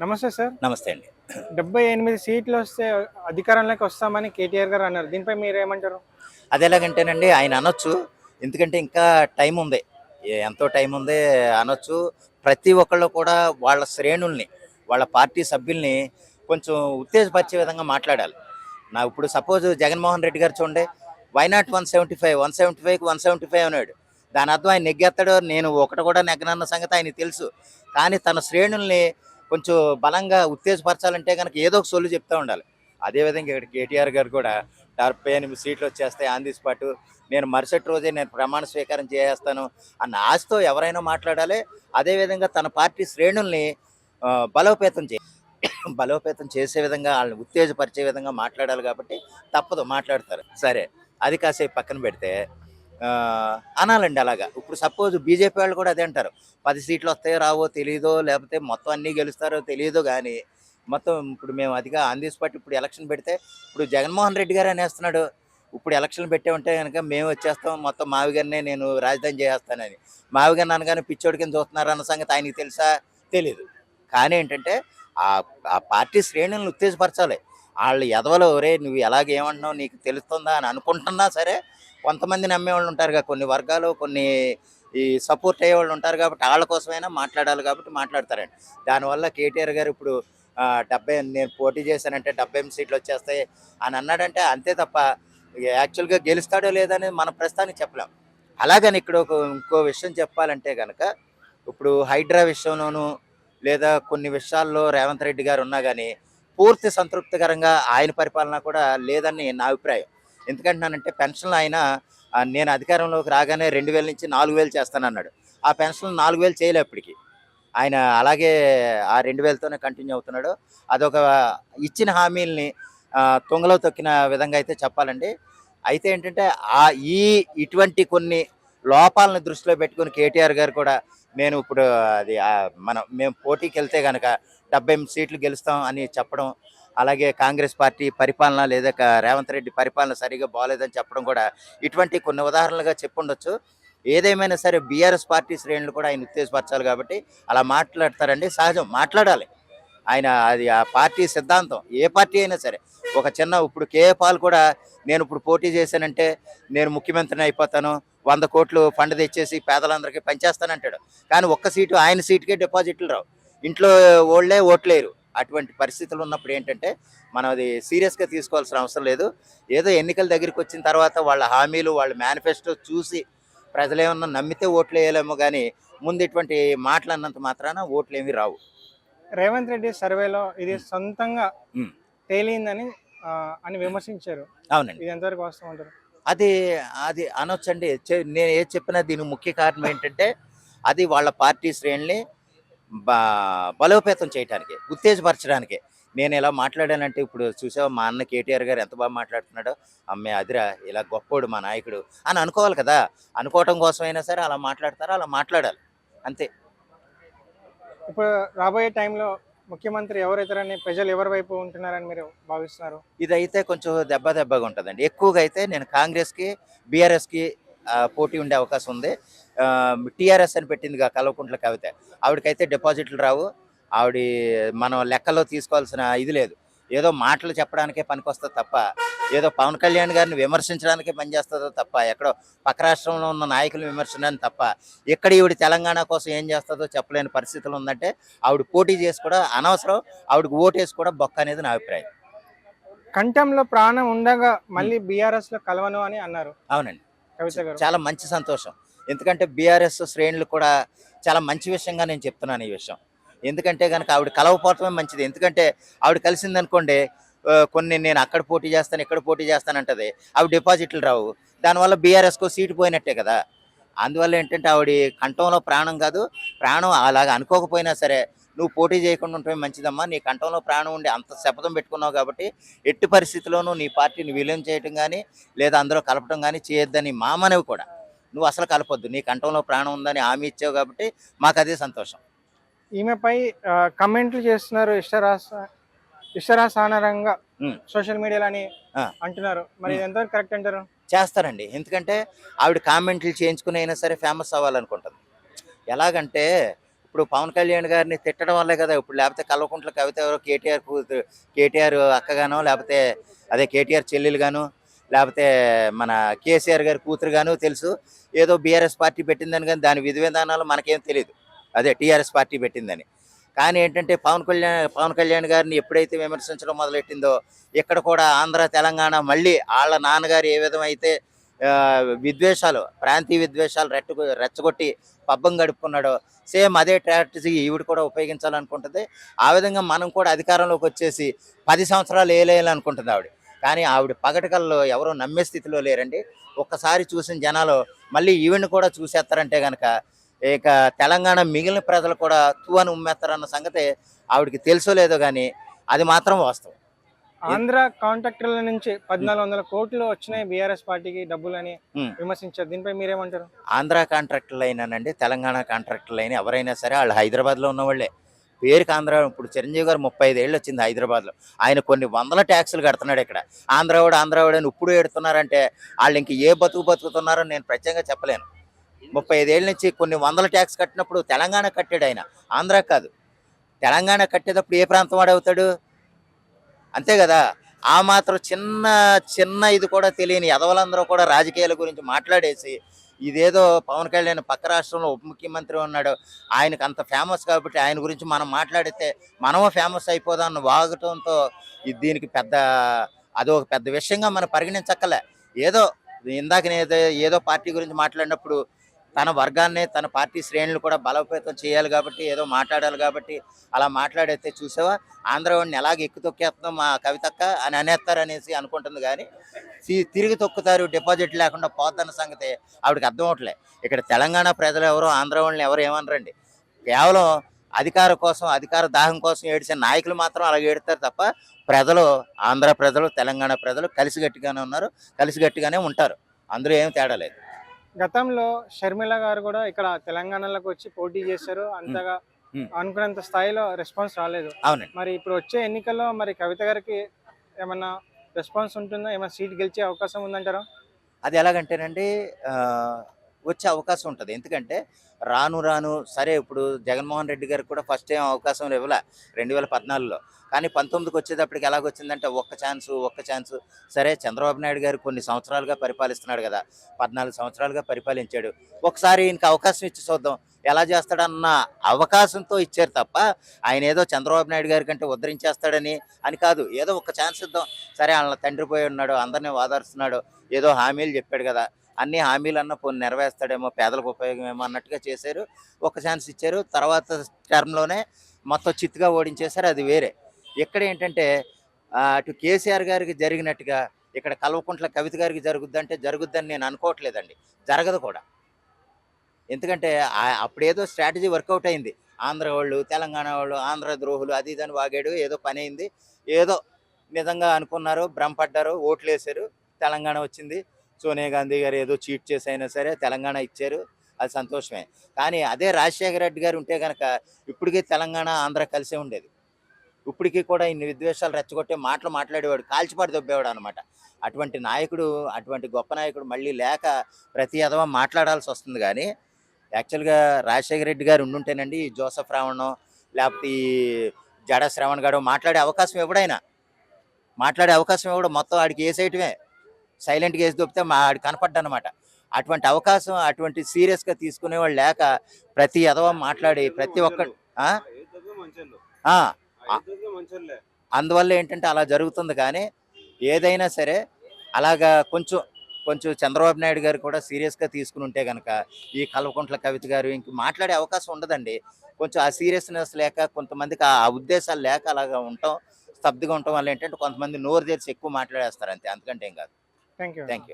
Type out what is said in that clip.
నమస్తే సార్. నమస్తే అండి. 78 సీట్లు వస్తే అధికారంలోకి వస్తామని కేటీఆర్ గారు అన్నారు. దీనిపై మీరేమంటారు? అదెలాగంటేనండి ఆయన అనొచ్చు. ఎందుకంటే ఇంకా టైం ఉంది. ఎంతో టైం ఉంది అనొచ్చు. ప్రతి ఒక్కళ్ళు కూడా వాళ్ళ శ్రేణుల్ని, వాళ్ళ పార్టీ సభ్యుల్ని కొంచెం ఉత్తేజపరిచే విధంగా మాట్లాడాలి. ఇప్పుడు సపోజ్ జగన్మోహన్ రెడ్డి గారు చూడండి. వై నాట్ 175, 175కి 175 అన్నాడు. దాని అర్థం ఆయన నెగ్గేస్తాడో నేను ఒకటి కూడా నెగ్గనన్న సంగతి ఆయనకి తెలుసు. కానీ తన శ్రేణుల్ని కొంచెం బలంగా ఉత్తేజపరచాలంటే కనుక ఏదో ఒక సొల్లు చెప్తూ ఉండాలి. అదేవిధంగా ఇక్కడ కేటీఆర్ గారు కూడా 78 సీట్లు వచ్చేస్తాయి ఆన్ ది స్పాట్, నేను మరుసటి రోజే నేను ప్రమాణ స్వీకారం చేసేస్తాను అన్న ఆశతో ఎవరైనా మాట్లాడాలి. అదేవిధంగా తన పార్టీ శ్రేణుల్ని బలోపేతం బలోపేతం చేసే విధంగా వాళ్ళని ఉత్తేజపరిచే విధంగా మాట్లాడాలి కాబట్టి తప్పదు మాట్లాడతారు. సరే, అది కాసేపు పక్కన పెడితే అనాలండి అలాగా. ఇప్పుడు సపోజ్ బీజేపీ వాళ్ళు కూడా అదే అంటారు, 10 సీట్లు వస్తాయో రావో తెలియదో, లేకపోతే మొత్తం అన్నీ గెలుస్తారో తెలియదో, కానీ మొత్తం ఇప్పుడు మేము అదిగా ఆన్ ది స్పాట్ ఇప్పుడు ఎలక్షన్ పెడితే ఇప్పుడు జగన్మోహన్ రెడ్డి గారు అనేస్తున్నాడు, ఇప్పుడు ఎలక్షన్లు పెట్టామంటే కనుక మేము వచ్చేస్తాం మొత్తం మావిగారినే నేను రాజధాని చేస్తానని. మావిగారిని అనగానే పిచ్చోడి కింద చూస్తున్నారు అన్న సంగతి ఆయనకి తెలుసా? తెలీదు. కానీ ఏంటంటే ఆ ఆ పార్టీ శ్రేణులను ఉత్తేజపరచాలి. వాళ్ళు ఎదవలో ఒరే నువ్వు ఎలాగేమంటున్నావు నీకు తెలుస్తుందా అని అనుకుంటున్నా సరే, కొంతమంది నమ్మేవాళ్ళు ఉంటారుగా, కొన్ని వర్గాలు కొన్ని ఈ సపోర్ట్ అయ్యేవాళ్ళు ఉంటారు కాబట్టి వాళ్ళ కోసమైనా మాట్లాడాలి కాబట్టి మాట్లాడతారండి. దానివల్ల కేటీఆర్ గారు ఇప్పుడు 70 నేను పోటీ చేశానంటే 78 సీట్లు వచ్చేస్తాయి అని అన్నాడంటే అంతే తప్ప యాక్చువల్గా గెలుస్తాడో లేదనేది మన ప్రస్తుతానికి చెప్పలేం. అలాగని ఇక్కడ ఇంకో విషయం చెప్పాలంటే కనుక, ఇప్పుడు హైడ్రా విషయంలోనూ లేదా కొన్ని విషయాల్లో రేవంత్ రెడ్డి గారు ఉన్నా కానీ పూర్తి సంతృప్తికరంగా ఆయన పరిపాలన కూడా లేదని నా అభిప్రాయం. ఎందుకంటున్నానంటే పెన్షన్లు ఆయన నేను అధికారంలోకి రాగానే 2000 నుంచి 4000 చేస్తానన్నాడు. ఆ పెన్షన్ 4000 చేయలే ఇప్పటికి. ఆయన అలాగే ఆ 2000తోనే కంటిన్యూ అవుతున్నాడు. అదొక ఇచ్చిన హామీల్ని తుంగలో తొక్కిన విధంగా అయితే చెప్పాలండి. అయితే ఏంటంటే ఈ ఇటువంటి కొన్ని లోపాలను దృష్టిలో పెట్టుకుని కేటీఆర్ గారు కూడా నేను ఇప్పుడు అది మేము పోటీకి వెళ్తే కనుక 78 సీట్లు గెలుస్తాం అని చెప్పడం, అలాగే కాంగ్రెస్ పార్టీ పరిపాలన లేదా రేవంత్ రెడ్డి పరిపాలన సరిగా బాగోలేదని చెప్పడం కూడా ఇటువంటి కొన్ని ఉదాహరణలుగా చెప్పుండొచ్చు. ఏదేమైనా సరే బీఆర్ఎస్ పార్టీ శ్రేణులు కూడా ఆయన ఉత్తేజపరచాలి కాబట్టి అలా మాట్లాడతారండి. సహజం, మాట్లాడాలి. ఆయన అది ఆ పార్టీ సిద్ధాంతం. ఏ పార్టీ అయినా సరే ఒక చిన్న ఇప్పుడు కేఏ పాల్ కూడా నేను ఇప్పుడు పోటీ చేశానంటే నేను ముఖ్యమంత్రిని అయిపోతాను, 100 కోట్లు ఫండ్ తెచ్చేసి పేదలందరికీ పనిచేస్తానంటాడు. కానీ ఒక్క సీటు ఆయన సీటుకే డిపాజిట్లు రావు, ఇంట్లో ఓళ్ళే ఓట్లేరు. అటువంటి పరిస్థితులు ఉన్నప్పుడు ఏంటంటే మనం అది సీరియస్గా తీసుకోవాల్సిన అవసరం లేదు. ఏదో ఎన్నికల దగ్గరికి వచ్చిన తర్వాత వాళ్ళ హామీలు వాళ్ళ మేనిఫెస్టో చూసి ప్రజలేమన్నా నమ్మితే ఓట్లు వేయలేమో, కానీ ముందు ఇటువంటి మాటలు అన్నంత మాత్రాన ఓట్లు ఏమీ రావు. రేవంత్ రెడ్డి సర్వేలో ఇది సొంతంగా తేలిందని అని విమర్శించారు. అవునండి. ఇది ఎంతవరకు వాస్తవం అంటారు? అది అది అనొచ్చండి. నేను ఏది చెప్పినా దీనికి ముఖ్య కారణం ఏంటంటే అది వాళ్ళ పార్టీ శ్రేణుల్ని బలోపేతం చేయడానికి, ఉత్తేజపరచడానికి. నేను ఇలా మాట్లాడానంటే ఇప్పుడు చూసావా మా అన్న కేటీఆర్ గారు ఎంత బాగా మాట్లాడుతున్నాడో, అమ్మే అదిరా ఇలా గొప్పోడు మా నాయకుడు అని అనుకోవాలి కదా. అనుకోవటం కోసమైనా సరే అలా మాట్లాడతారు, అలా మాట్లాడాలి అంతే. ఇప్పుడు రాబోయే టైంలో ముఖ్యమంత్రి ఎవరైతారని ప్రజలు ఎవరి వైపు ఉంటున్నారని మీరు భావిస్తున్నారు? ఇదైతే కొంచెం దెబ్బగా ఉంటుందండి. ఎక్కువగా అయితే నేను కాంగ్రెస్కి బీఆర్ఎస్కి పోటీ ఉండే అవకాశం ఉంది. టీఆర్ఎస్ అని పెట్టిందిగా కల్వకుంట్ల కవిత, ఆవిడకైతే డిపాజిట్లు రావు. ఆవిడ మనం లెక్కలో తీసుకోవాల్సిన ఇది లేదు. ఏదో మాటలు చెప్పడానికే పనికొస్తుంది తప్ప, ఏదో పవన్ కళ్యాణ్ గారిని విమర్శించడానికే పనిచేస్తుందో తప్ప, ఎక్కడో పక్క రాష్ట్రంలో ఉన్న నాయకులు విమర్శించడానికి తప్ప, ఇక్కడ ఈవిడ తెలంగాణ కోసం ఏం చేస్తుందో చెప్పలేని పరిస్థితులు ఉందంటే ఆవిడ పోటీ చేసి కూడా అనవసరం, ఆవిడకి ఓటేసి కూడా బొక్క అనేది నా అభిప్రాయం. కంఠంలో ప్రాణం ఉండగా మళ్ళీ బీఆర్ఎస్ లో కలవను అని అన్నారు. అవునండి, కవిత గారు. చాలా మంచి సంతోషం. ఎందుకంటే బీఆర్ఎస్ శ్రేణులు కూడా చాలా మంచి విషయంగా నేను చెప్తున్నాను ఈ విషయం. ఎందుకంటే కనుక ఆవిడ కలవపోవటమే మంచిది. ఎందుకంటే ఆవిడ కలిసిందనుకోండి, కొన్ని నేను అక్కడ పోటీ చేస్తాను ఇక్కడ పోటీ చేస్తానంటది, ఆవిడ డిపాజిట్లు రావు, దానివల్ల బీఆర్ఎస్కో సీటు పోయినట్టే కదా. అందువల్ల ఏంటంటే ఆవిడ కంఠంలో ప్రాణం కాదు, ప్రాణం అలాగా అనుకోకపోయినా సరే నువ్వు పోటీ చేయకుండా ఉంటే మంచిదమ్మా, నీ కంఠంలో ప్రాణం ఉండి అంత శపథం పెట్టుకున్నావు కాబట్టి ఎట్టి పరిస్థితుల్లోనూ నీ పార్టీని విలీనం చేయటం కానీ లేదా అందులో కలపడం కానీ చేయొద్దని మా మనవి కూడా. నువ్వు అసలు కలపొద్దు, నీ కంఠంలో ప్రాణం ఉందని హామీ ఇచ్చావు కాబట్టి మాకు అదే సంతోషం. ఈమెపై కమెంట్లు చేస్తున్నారు ఇష్టరాసానంగా సోషల్ మీడియాలో అని అంటున్నారు. మరి ఇది ఎంతవరకు కరెక్ట్ అంటారు? చేస్తారండి. ఎందుకంటే ఆవిడ కామెంట్లు చేయించుకుని అయినా సరే ఫేమస్ అవ్వాలనుకుంటుంది. ఎలాగంటే ఇప్పుడు పవన్ కళ్యాణ్ గారిని తిట్టడం వల్లే కదా ఇప్పుడు, లేకపోతే కల్వకుంట్ల కవిత ఎవరో కేటీఆర్ కూతురు, కేటీఆర్ అక్కగానో, లేకపోతే అదే కేటీఆర్ చెల్లెలుగాను, లేకపోతే మన కేసీఆర్ గారి కూతురుగాను తెలుసు. ఏదో బీఆర్ఎస్ పార్టీ పెట్టిందని, కానీ దాని విధి విధానాలు మనకేం తెలియదు, అదే టీఆర్ఎస్ పార్టీ పెట్టిందని. కానీ ఏంటంటే పవన్ కళ్యాణ్ గారిని ఎప్పుడైతే విమర్శించడం మొదలెట్టిందో, ఇక్కడ కూడా ఆంధ్ర తెలంగాణ మళ్ళీ వాళ్ళ నాన్నగారు ఏ విధమైతే విద్వేషాలు, ప్రాంతీయ విద్వేషాలు రెచ్చగొట్టి పబ్బం గడుపుకున్నాడో, సేమ్ అదే స్ట్రాటజీ ఈవిడ కూడా ఉపయోగించాలనుకుంటుంది. ఆ విధంగా మనం కూడా అధికారంలోకి వచ్చేసి 10 సంవత్సరాలు ఏలేయాలనుకుంటుంది ఆవిడ. కానీ ఆవిడ పగటికల్లో ఎవరో నమ్మే స్థితిలో లేరండి. ఒక్కసారి చూసిన జనాలు మళ్ళీ ఈవిడ్ని కూడా చూసేస్తారంటే కనుక ఇక తెలంగాణ మిగిలిన ప్రజలు కూడా తూ అని ఉమ్మేస్తారన్న సంగతి ఆవిడకి తెలుసో లేదో కానీ అది మాత్రం వాస్తవం. ఆంధ్ర కాంట్రాక్టర్ల నుంచి 1400 కోట్లు వచ్చినాయి బీఆర్ఎస్ పార్టీకి డబ్బులు అని విమర్శించారు. దీనిపై మీరేమంటారు? ఆంధ్ర కాంట్రాక్టర్లు అయినానండి, తెలంగాణ కాంట్రాక్టర్లు అయినా ఎవరైనా సరే వాళ్ళు హైదరాబాద్లో ఉన్నవాళ్ళే. పేరుకి ఆంధ్ర. ఇప్పుడు చిరంజీవి గారు 35 ఏళ్ళు వచ్చింది హైదరాబాద్లో, ఆయన కొన్ని వందల ట్యాక్సులు కడుతున్నాడు ఇక్కడ. ఆంధ్రావాడు అని ఇప్పుడు ఎడుతున్నారంటే వాళ్ళు ఇంక ఏ బతుకుతున్నారో నేను ప్రత్యేకంగా చెప్పలేను. 35 ఏళ్ళ నుంచి కొన్ని వందల ట్యాక్స్ కట్టినప్పుడు తెలంగాణ కట్టాడు ఆయన, ఆంధ్ర కాదు. తెలంగాణ కట్టేటప్పుడు ఏ ప్రాంతం వాడవుతాడు? అంతే కదా. ఆ మాత్రం చిన్న ఇది కూడా తెలియని ఎదవలందరూ కూడా రాజకీయాల గురించి మాట్లాడేసి ఇదేదో పవన్ కళ్యాణ్ పక్క రాష్ట్రంలో ఉప ముఖ్యమంత్రి ఉన్నాడు, ఆయనకు అంత ఫేమస్ కాబట్టి ఆయన గురించి మనం మాట్లాడితే మనము ఫేమస్ అయిపోదాం వాగటంతో దీనికి అదొక పెద్ద విషయంగా మనం పరిగణించక్కలే. ఏదో ఇందాక ఏదో పార్టీ గురించి మాట్లాడినప్పుడు తన వర్గాన్ని, తన పార్టీ శ్రేణులు కూడా బలోపేతం చేయాలి కాబట్టి, ఏదో మాట్లాడాలి కాబట్టి అలా మాట్లాడైతే చూసావా ఆంధ్రవాడిని ఎలాగ ఎక్కు తొక్కేస్తున్నాం మా కవితక్క అని అనేస్తారనేసి అనుకుంటుంది. కానీ తిరిగి తొక్కుతారు, డిపాజిట్ లేకుండా పోతున్న సంగతి ఆవిడకి అర్థం అవట్లే. ఇక్కడ తెలంగాణ ప్రజలు ఎవరో ఆంధ్ర వాళ్ళని ఎవరు ఏమనరండి. కేవలం అధికార కోసం, అధికార దాహం కోసం ఏడిచే నాయకులు మాత్రం అలా ఏడుతారు తప్ప ప్రజలు, ఆంధ్ర ప్రజలు, తెలంగాణ ప్రజలు కలిసిగట్టిగానే ఉన్నారు, కలిసిగట్టిగానే ఉంటారు. అందులో ఏం తేడా లేదు. గతంలో షర్మిల గారు కూడా ఇక్కడ తెలంగాణలోకి వచ్చి పోటీ చేశారు, అంతగా అనుకున్నంత స్థాయిలో రెస్పాన్స్ రాలేదు. అవునండి. మరి ఇప్పుడు వచ్చే ఎన్నికల్లో మరి కవిత గారికి ఏమన్నా రెస్పాన్స్ ఉంటుందా? ఏమైనా సీట్ గెలిచే అవకాశం ఉందంటారా? అది ఎలాగంటేనండి, వచ్చే అవకాశం ఉంటుంది. ఎందుకంటే రాను సరే ఇప్పుడు జగన్మోహన్ రెడ్డి గారికి కూడా ఫస్ట్ టైం అవకాశం ఇవ్వలే 2014లో. కానీ 19కి వచ్చేటప్పటికి ఎలాగొచ్చిందంటే ఒక్క ఛాన్సు. సరే చంద్రబాబు నాయుడు గారు కొన్ని సంవత్సరాలుగా పరిపాలిస్తున్నాడు కదా, 14 సంవత్సరాలుగా పరిపాలించాడు. ఒకసారి ఈయనకి అవకాశం ఇచ్చి చూద్దాం ఎలా చేస్తాడన్న అవకాశంతో ఇచ్చారు తప్ప ఆయన ఏదో చంద్రబాబు నాయుడు గారి కంటే ఉద్ధరించేస్తాడని అని కాదు. ఏదో ఒక ఛాన్స్ ఇద్దాం, సరే వాళ్ళ తండ్రి పోయి ఉన్నాడు, అందరినీ ఓదారుస్తున్నాడు, ఏదో హామీలు చెప్పాడు కదా, అన్ని హామీలు అన్న పోనీ నెరవేర్స్తాడేమో, పేదలకు ఉపయోగమేమో అన్నట్టుగా చేశారు. ఒక ఛాన్స్ ఇచ్చారు, తర్వాత టర్మ్లోనే మొత్తం చిత్తుగా ఓడించేశారు. అది వేరే. ఇక్కడ ఏంటంటే అటు కేసీఆర్ గారికి జరిగినట్టుగా ఇక్కడ కల్వకుంట్ల కవిత గారికి జరుగుద్దని నేను అనుకోవట్లేదండి, జరగదు కూడా. ఎందుకంటే అప్పుడేదో స్ట్రాటజీ వర్కౌట్ అయింది. ఆంధ్ర వాళ్ళు, తెలంగాణ వాళ్ళు ఆంధ్ర ద్రోహులు అది ఇదని వాగాడు, ఏదో పని అయింది, ఏదో నిజంగా అనుకున్నారు, భ్రమపడ్డారు, ఓట్లు వేశారు, తెలంగాణ వచ్చింది. సోనియా గాంధీ గారు ఏదో చీట్ చేసి అయినా సరే తెలంగాణ ఇచ్చారు, అది సంతోషమే. కానీ అదే రాజశేఖర రెడ్డి గారు ఉంటే కనుక ఇప్పటికీ తెలంగాణ ఆంధ్ర కలిసే ఉండేది. ఇప్పటికీ కూడా ఇన్ని విద్వేషాలు రెచ్చగొట్టే మాటలు మాట్లాడేవాడు, కాల్చిపాటు దొబ్బేవాడు అనమాట. అటువంటి నాయకుడు, అటువంటి గొప్ప నాయకుడు మళ్ళీ లేక ప్రతి ఎదవ మాట్లాడాల్సి వస్తుంది. కానీ యాక్చువల్గా రాజశేఖర రెడ్డి గారు ఉండుంటేనండి ఈ జోసఫ్ రావణం, లేకపోతే ఈ జడ శ్రవణ్ గారు మాట్లాడే అవకాశం ఇవ్వడు. మొత్తం ఆడికి వేసేయటమే, సైలెంట్గా వేసి దొప్పితే ఆడి కనపడ్డనమాట. అటువంటి అవకాశం, అటువంటి సీరియస్గా తీసుకునేవాళ్ళు లేక ప్రతి ఎదవ మాట్లాడి ప్రతి ఒక్క అందువల్ల ఏంటంటే అలా జరుగుతుంది. కానీ ఏదైనా సరే అలాగా కొంచెం చంద్రబాబు నాయుడు గారు కూడా సీరియస్గా తీసుకుని ఉంటే కనుక ఈ కల్వకుంట్ల కవిత గారు ఇంక మాట్లాడే అవకాశం ఉండదండి. కొంచెం ఆ సీరియస్నెస్ లేక, కొంతమందికి ఆ ఉద్దేశాలు లేక అలాగా స్తబ్దుగా ఉండటం వల్ల ఏంటంటే కొంతమంది నోరు తెరిచి ఎక్కువ మాట్లాడేస్తారు అంతే, అంతకంటే ఏం కాదు. Thank you. Thank you.